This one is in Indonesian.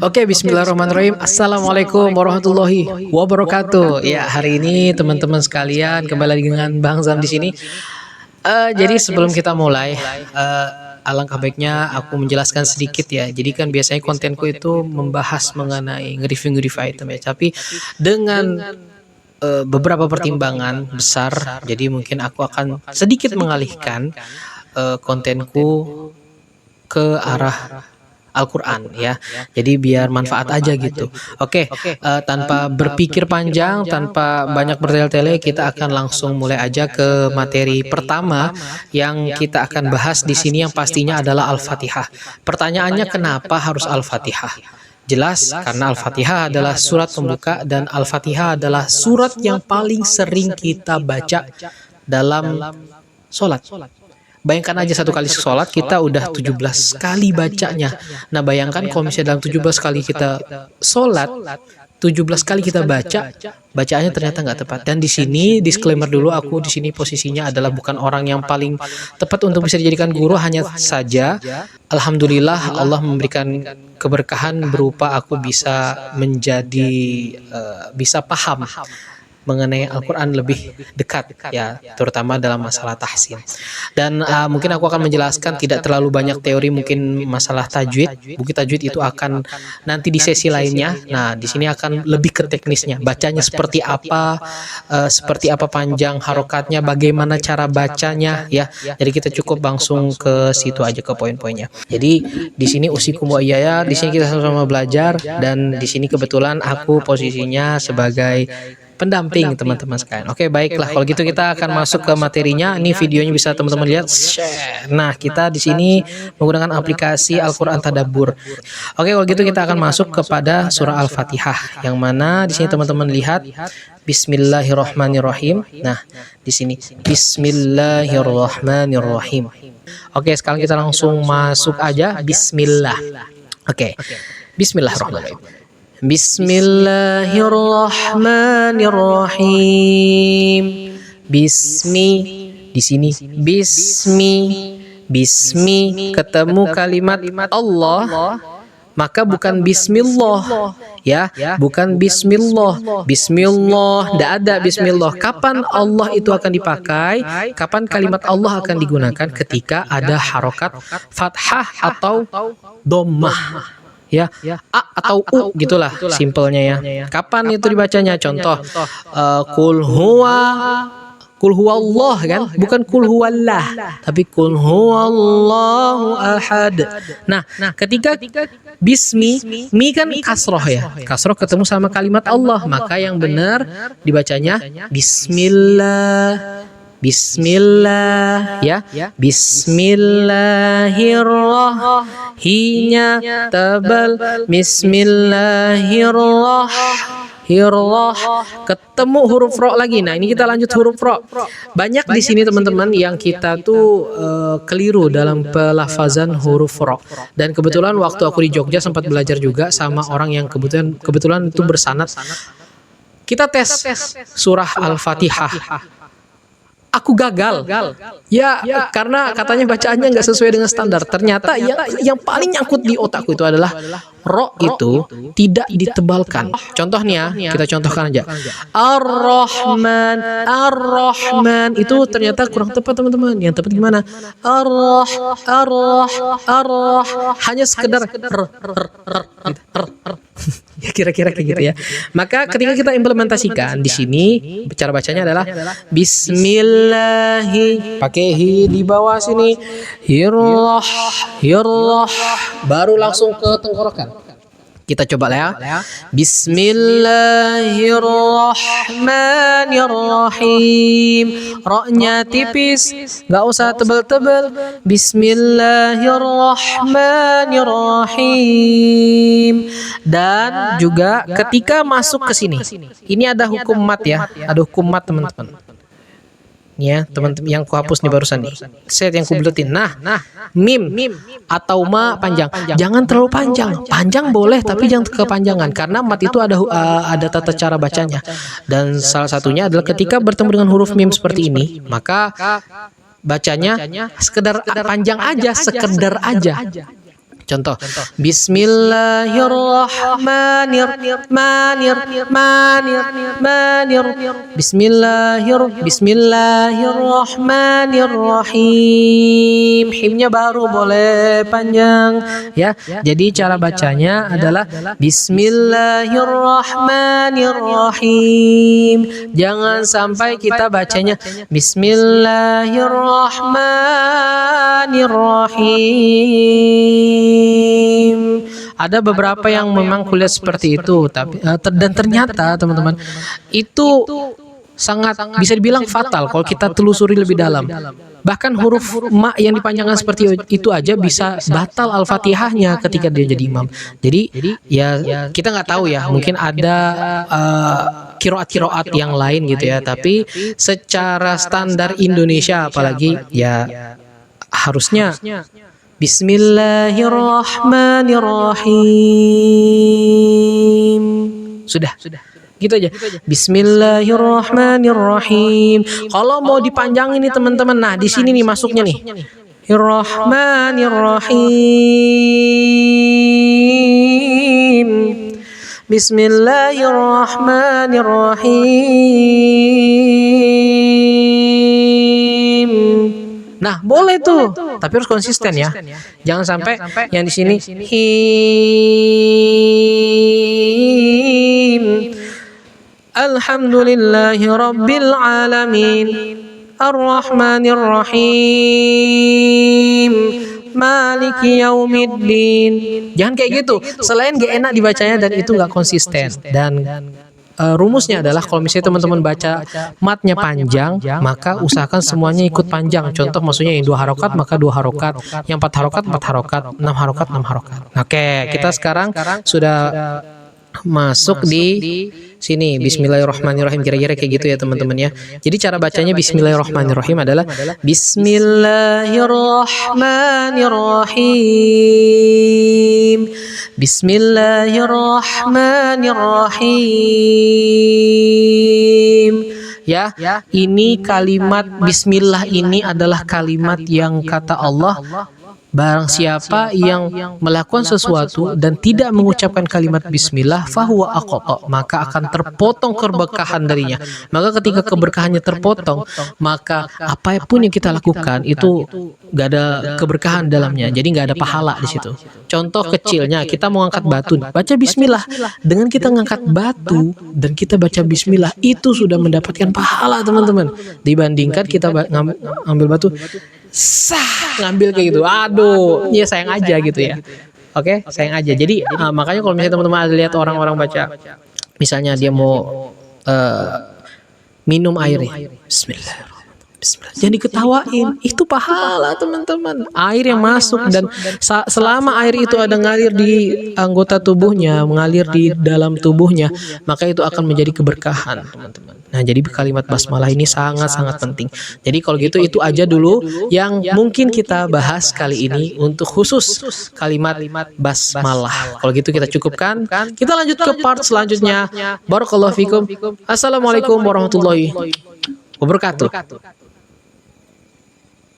Oke, bismillahirrahmanirrahim. Assalamualaikum warahmatullahi wabarakatuh. Ya, hari ini teman-teman sekalian kembali lagi dengan Bang Zam di sini. Jadi sebelum kita mulai, alangkah baiknya aku menjelaskan sedikit ya. Jadi kan biasanya kontenku itu membahas mengenai nge-review item ya. Tapi dengan beberapa pertimbangan besar, jadi mungkin aku akan sedikit mengalihkan kontenku ke arah Al-Quran ya. Jadi biar manfaat aja gitu. Oke, tanpa berpikir panjang, tanpa banyak bertele-tele, kita akan langsung mulai aja ke materi pertama yang kita akan bahas di sini, yang pastinya adalah Al-Fatihah. Pertanyaannya, kenapa harus Al-Fatihah? Jelas karena Al-Fatihah adalah surat pembuka, dan Al-Fatihah adalah surat yang paling sering kita baca dalam sholat. Bayangkan aja, satu kali sholat kita udah 17 kali bacanya. Nah bayangkan kalau misalnya dalam 17 kali kita sholat, 17 kali kita bacaannya ternyata nggak tepat. Dan di sini disclaimer dulu, aku di sini posisinya adalah bukan orang yang paling tepat untuk bisa dijadikan guru. Hanya saja alhamdulillah Allah memberikan keberkahan berupa aku bisa menjadi bisa paham mengenai Al-Quran lebih dekat ya, terutama dalam masalah tahsin. Dan mungkin aku akan menjelaskan tidak terlalu banyak teori, mungkin masalah tajwid. Bukti tajwid itu akan nanti di sesi lainnya. Nah, di sini akan lebih ke teknisnya. Bacanya seperti apa panjang harokatnya, bagaimana cara bacanya ya. Jadi kita cukup langsung ke situ aja, ke poin-poinnya. Jadi di sini usikum wa iyaya, di sini kita sama-sama belajar, dan di sini kebetulan aku posisinya sebagai pendamping teman-teman sekalian. Oke, baiklah, kalau gitu kita akan masuk ke materinya. Ini videonya bisa teman-teman lihat. Nah, kita di sini menggunakan aplikasi Al-Quran Tadabbur. Oke, kalau gitu kita akan masuk kepada surah Al-Fatihah, yang mana di sini teman-teman lihat Bismillahirrahmanirrahim. Nah, di sini Bismillahirrahmanirrahim. Oke, sekarang kita langsung masuk aja. Bismillah. Oke, Bismillahirrahmanirrahim. Bismillahirrahmanirrahim. Bismi, di sini bismi ketemu kalimat Allah, maka bukan bismillah ya, bukan bismillah. Tidak ada bismillah. Kapan Allah itu akan dipakai? Kapan kalimat Allah akan digunakan? Ketika ada harokat fathah atau dhammah ya, a atau u gitulah simpelnya ya. Kapan itu dibacanya? Contoh kul huwallah kan, bukan kul huwallah, tapi kul huwallahu ahad. Nah, ketika bismi, mi kan kasroh ya, kasroh ketemu sama kalimat Allah, maka yang benar dibacanya bismillah. Bismillah ya, Bismillahirrahmanirrahim tabal, Bismillahirrahmanirrahim ketemu huruf ro lagi. Nah, ini kita lanjut huruf ro. Banyak di sini teman-teman yang kita tuh keliru dalam pelafazan huruf ro. Dan kebetulan waktu aku di Jogja sempat belajar juga sama orang yang kebetulan itu bersanad. Kita tes surah Al-Fatihah. Aku gagal ya, karena katanya bacaannya nggak sesuai dengan standar. Ternyata yang paling nyangkut di otakku itu adalah ro itu tidak ditebalkan. Contoh nih ya, kita contohkan aja. Ar-Rahman itu ternyata kurang tepat teman-teman. Yang tepat gimana? Hanya sekedar ya, kira-kira kayak gitu ya. Maka ketika kita implementasikan di sini, cara bacanya adalah Bismillahi, pakai hi di bawah sini, hirrah, baru langsung ke tenggorokan. Kita coba ya. Bismillahirrahmanirrahim. Ro-nya tipis, nggak usah tebel-tebel. Bismillahirrahmanirrahim. Dan juga ketika masuk ke sini, ini ada hukum mat ya, ada hukum mat teman-teman. Ya, teman-teman yang kuhapus nih barusan nih. Set yang kubeletin. Nah, mim atau ma panjang. Jangan terlalu panjang. Panjang boleh tapi jangan kepanjangan, karena mat itu ada tata cara bacanya. Dan salah satunya adalah ketika bertemu dengan huruf mim seperti ini, maka bacanya sekedar panjang aja, sekedar aja. Contoh, Bismillahirrahmanirrahim. Himnya baru boleh panjang ya. Jadi cara bacanya adalah Bismillahirrahmanirrahim. Jangan sampai kita bacanya Bismillahirrahmanirrahim. Ada beberapa yang memang kuliah seperti itu, tapi dan ternyata teman-teman itu sangat bisa dibilang fatal kalau kita telusuri lebih dalam. Bahkan huruf ma yang dipanjangkan seperti itu aja bisa batal Al-Fatihahnya ketika dia jadi imam. Jadi ya kita nggak tahu ya, mungkin ada kiroat yang lain gitu ya. Tapi secara standar Indonesia apalagi ya harusnya Bismillahirrahmanirrahim. Sudah. Gitu aja. Bismillahirrahmanirrahim. Kalau mau dipanjangin nih teman-teman, nah di sini nih masuknya nih. Rahmanirrahim. Bismillahirrahmanirrahim. Nah, boleh tuh, tapi harus konsisten ya. Jangan sampai yang di sini him. Alhamdulillahi rabbil alamin. Ar-Rahmanir-Rahim. Maliki yaumiddin. Jangan kayak gitu. Selain gak enak dibacanya dan itu gak konsisten. Dan rumusnya adalah kalau misalnya teman-teman baca matnya panjang, maka usahakan semuanya ikut panjang. Contoh maksudnya yang 2 harokat maka 2 harokat, yang 4 harokat 4 harokat, 6 harokat 6 harokat. Oke, kita sekarang sudah masuk di sini. Bismillahirrahmanirrahim, kira-kira kayak gitu ya teman-teman ya. Jadi cara bacanya Bismillahirrahmanirrahim adalah Bismillahirrahmanirrahim. Bismillahirrahmanirrahim. Ya, ini kalimat Bismillah ini adalah kalimat yang kata Allah, barang siapa yang melakukan sesuatu dan tidak mengucapkan kalimat bismillah fahuwa aqta, maka akan terpotong keberkahan darinya. Maka ketika keberkahannya terpotong, maka apapun yang kita lakukan itu gak ada keberkahan dalamnya. Jadi gak ada pahala di situ. Contoh kecilnya, kita mau angkat batu, baca bismillah. Dengan kita ngangkat batu dan kita baca bismillah, itu sudah mendapatkan pahala teman-teman. Dibandingkan kita ngambil batu ngambil kayak gitu, aduh, ya sayang aja gitu ya. Oke, sayang aja. Jadi makanya kalau misalnya teman-teman ada lihat orang-orang baca, misalnya dia mau minum air nih, Bismillah. Jangan diketawain, itu pahala teman-teman. Air yang masuk dan selama air itu ada ngalir di anggota tubuhnya, mengalir di dalam tubuhnya, maka itu akan menjadi keberkahan teman-teman. Nah, jadi kalimat basmalah ini sangat-sangat penting. Jadi kalau gitu itu aja dulu yang mungkin kita bahas kali ini untuk khusus kalimat basmalah. Kalau gitu kita cukupkan. Kita lanjut ke part selanjutnya. Barakallahu fikum. Assalamualaikum warahmatullahi wabarakatuh.